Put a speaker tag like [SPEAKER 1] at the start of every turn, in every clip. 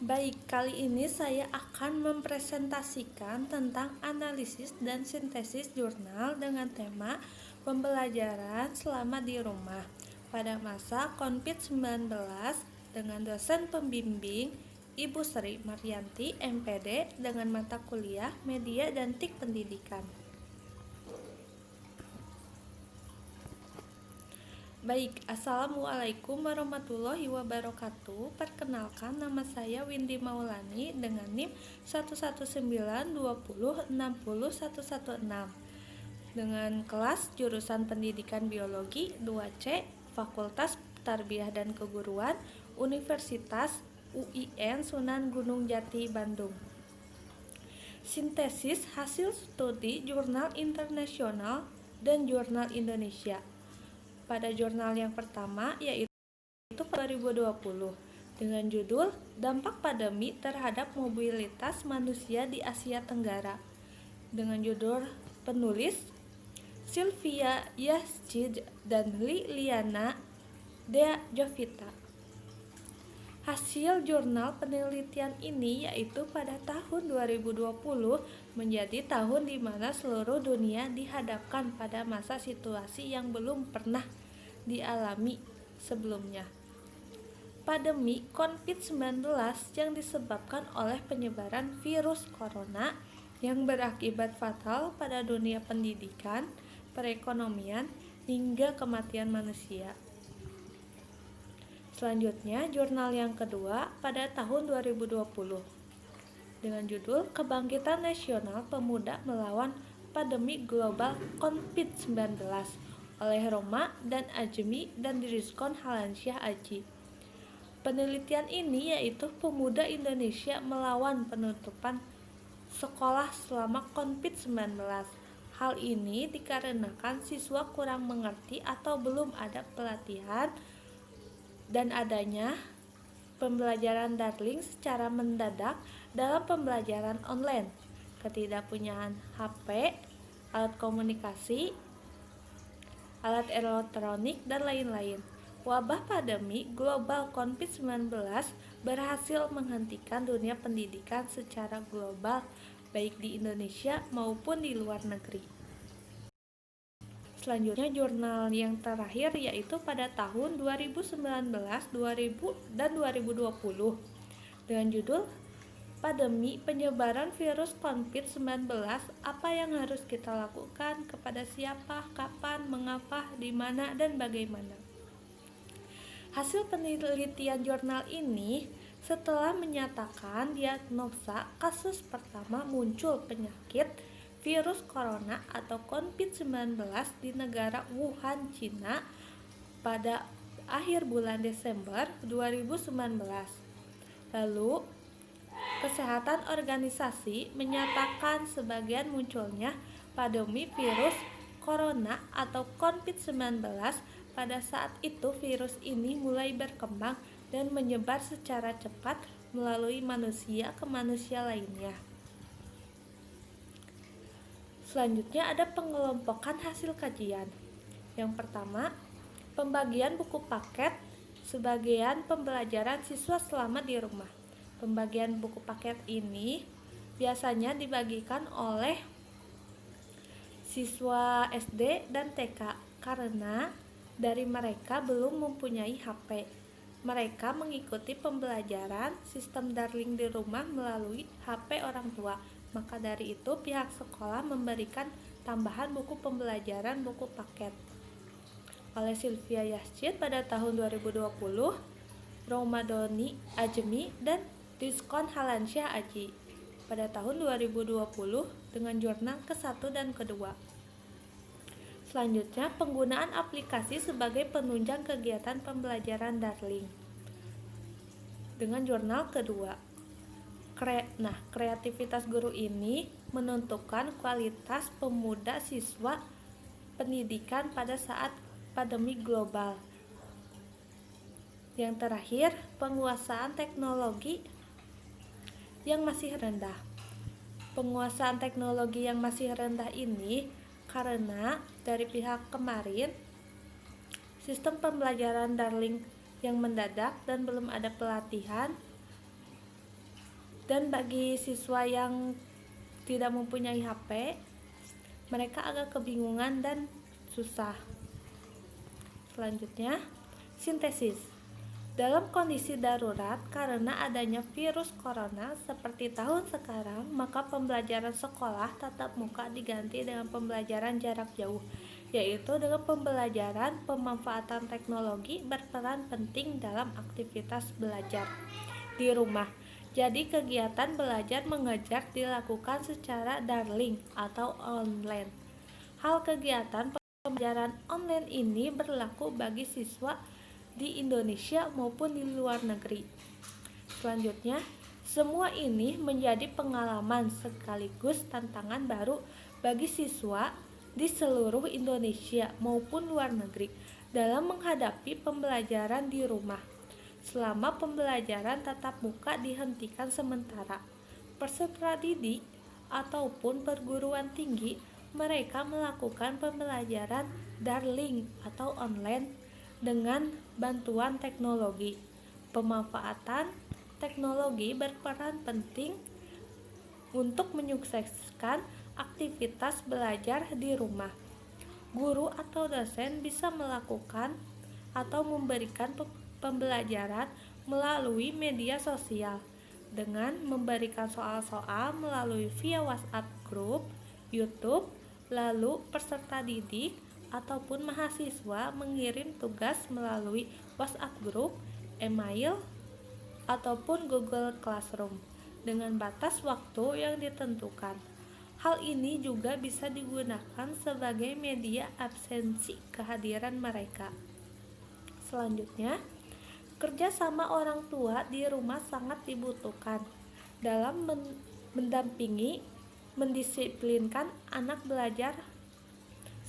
[SPEAKER 1] Baik, kali ini saya akan mempresentasikan tentang analisis dan sintesis jurnal dengan tema pembelajaran selama di rumah pada masa COVID-19 dengan dosen pembimbing Ibu Sri Maryanti MPD dengan mata kuliah Media dan TIK Pendidikan. Baik, Assalamualaikum warahmatullahi wabarakatuh. Perkenalkan, nama saya Windy Maulani dengan NIM 11920600116 dengan kelas jurusan Pendidikan Biologi 2C, Fakultas Tarbiyah dan Keguruan, Universitas UIN Sunan Gunung Jati, Bandung. Sintesis hasil studi jurnal internasional dan jurnal Indonesia. Pada jurnal yang pertama yaitu 2020 dengan judul Dampak Pandemi Terhadap Mobilitas Manusia di Asia Tenggara dengan judul penulis Sylvia Yasjid dan Liliana Dea Jovita. Hasil jurnal penelitian ini yaitu pada tahun 2020 menjadi tahun di mana seluruh dunia dihadapkan pada masa situasi yang belum pernah dialami sebelumnya. Pandemi COVID-19 yang disebabkan oleh penyebaran virus corona yang berakibat fatal pada dunia pendidikan, perekonomian, hingga kematian manusia. Selanjutnya, jurnal yang kedua pada tahun 2020 dengan judul Kebangkitan Nasional Pemuda Melawan Pandemi Global COVID-19 oleh Roma dan Ajmi dan Rizkon Halansyah Aji. Penelitian ini yaitu pemuda Indonesia melawan penutupan sekolah selama COVID-19. Hal ini dikarenakan siswa kurang mengerti atau belum ada pelatihan dan adanya pembelajaran daring secara mendadak dalam pembelajaran online, ketidakpunyaan HP, alat komunikasi, alat elektronik, dan lain-lain. Wabah pandemi global COVID-19 berhasil menghentikan dunia pendidikan secara global, baik di Indonesia maupun di luar negeri. Selanjutnya, jurnal yang terakhir yaitu pada tahun 2019, 2000, dan 2020 dengan judul Pandemi Penyebaran Virus COVID-19, Apa yang harus kita lakukan, kepada siapa, kapan, mengapa, di mana, dan bagaimana. Hasil penelitian jurnal ini setelah menyatakan diagnosa kasus pertama muncul penyakit virus corona atau COVID-19 di negara Wuhan, Cina pada akhir bulan Desember 2019. Lalu, Kesehatan Organisasi menyatakan sebagian munculnya pandemi virus corona atau COVID-19. Pada saat itu virus ini mulai berkembang dan menyebar secara cepat melalui manusia ke manusia lainnya. Selanjutnya ada pengelompokan hasil kajian. Yang pertama, pembagian buku paket sebagian pembelajaran siswa selama di rumah. Pembagian buku paket ini biasanya dibagikan oleh siswa SD dan TK karena dari mereka belum mempunyai HP. Mereka mengikuti pembelajaran sistem daring di rumah melalui HP orang tua. Maka dari itu pihak sekolah memberikan tambahan buku pembelajaran buku paket. Oleh Sylvia Yasjid pada tahun 2020, Romadoni Ajmi dan Rizkon Halansyah Aji pada tahun 2020 dengan jurnal ke-1 dan ke-2. Selanjutnya, penggunaan aplikasi sebagai penunjang kegiatan pembelajaran daring dengan jurnal kedua. Kreativitas guru ini menentukan kualitas pemuda siswa pendidikan pada saat pandemi global. Yang terakhir, penguasaan teknologi yang masih rendah. Penguasaan teknologi yang masih rendah ini karena dari pihak kemarin sistem pembelajaran daring yang mendadak dan belum ada pelatihan Dan bagi siswa yang tidak mempunyai HP, mereka agak kebingungan dan susah. Selanjutnya, sintesis. Dalam kondisi darurat karena adanya virus corona seperti tahun sekarang, maka pembelajaran sekolah tatap muka diganti dengan pembelajaran jarak jauh, yaitu dengan pembelajaran pemanfaatan teknologi berperan penting dalam aktivitas belajar di rumah. Jadi kegiatan belajar mengajar dilakukan secara daring atau online. Hal kegiatan pembelajaran online ini berlaku bagi siswa di Indonesia maupun di luar negeri. Selanjutnya, semua ini menjadi pengalaman sekaligus tantangan baru bagi siswa di seluruh Indonesia maupun luar negeri dalam menghadapi pembelajaran di rumah. Selama pembelajaran tatap muka dihentikan sementara, peserta didik ataupun perguruan tinggi mereka melakukan pembelajaran daring atau online dengan bantuan teknologi. Pemanfaatan teknologi berperan penting untuk menyukseskan aktivitas belajar di rumah. Guru atau dosen bisa melakukan atau memberikan pembelajaran melalui media sosial dengan memberikan soal-soal melalui via WhatsApp group, YouTube, lalu peserta didik ataupun mahasiswa mengirim tugas melalui WhatsApp group, email, ataupun Google Classroom dengan batas waktu yang ditentukan. Hal ini juga bisa digunakan sebagai media absensi kehadiran mereka. Selanjutnya, kerjasama orang tua di rumah sangat dibutuhkan dalam mendampingi, mendisiplinkan anak belajar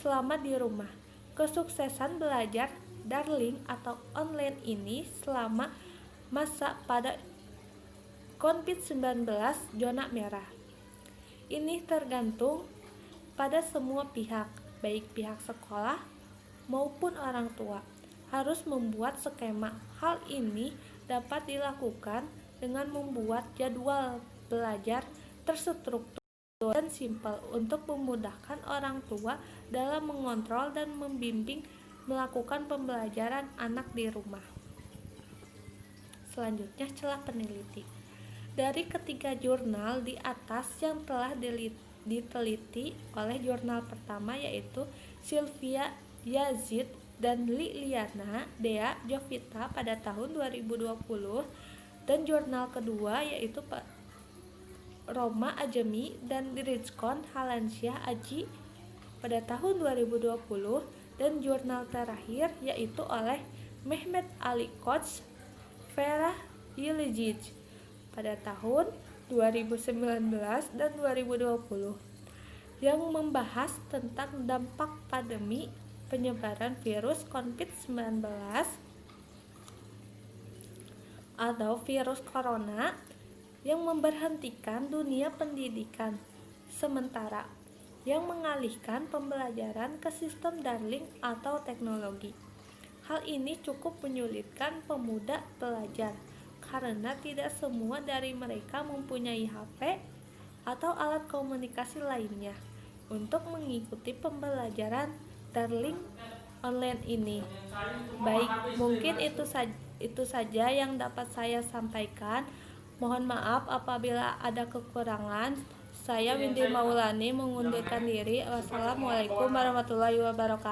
[SPEAKER 1] selama di rumah. Kesuksesan belajar daring atau online ini selama masa pada COVID-19 zona merah. Ini tergantung pada semua pihak, baik pihak sekolah maupun orang tua, harus membuat skema. Hal ini dapat dilakukan dengan membuat jadwal belajar terstruktur dan simpel untuk memudahkan orang tua dalam mengontrol dan membimbing melakukan pembelajaran anak di rumah. Selanjutnya, celah peneliti. Dari ketiga jurnal di atas yang telah diteliti oleh jurnal pertama yaitu Sylvia Yazid dan Liliana Dea Jovita pada tahun 2020 dan jurnal kedua yaitu Roma Ajemi dan Rizkon Halansyah Aji pada tahun 2020 dan jurnal terakhir yaitu oleh Mehmet Ali Koç Vera Yildiz pada tahun 2019 dan 2020 yang membahas tentang dampak pandemi penyebaran virus COVID-19 atau virus corona yang memberhentikan dunia pendidikan sementara, yang mengalihkan pembelajaran ke sistem daring atau teknologi. Hal ini cukup menyulitkan pemuda belajar karena tidak semua dari mereka mempunyai HP atau alat komunikasi lainnya untuk mengikuti pembelajaran daring online ini. Baik, mungkin itu saja yang dapat saya sampaikan. Mohon maaf apabila ada kekurangan. Saya Windy Maulani mengundurkan diri. Wassalamualaikum warahmatullahi wabarakatuh.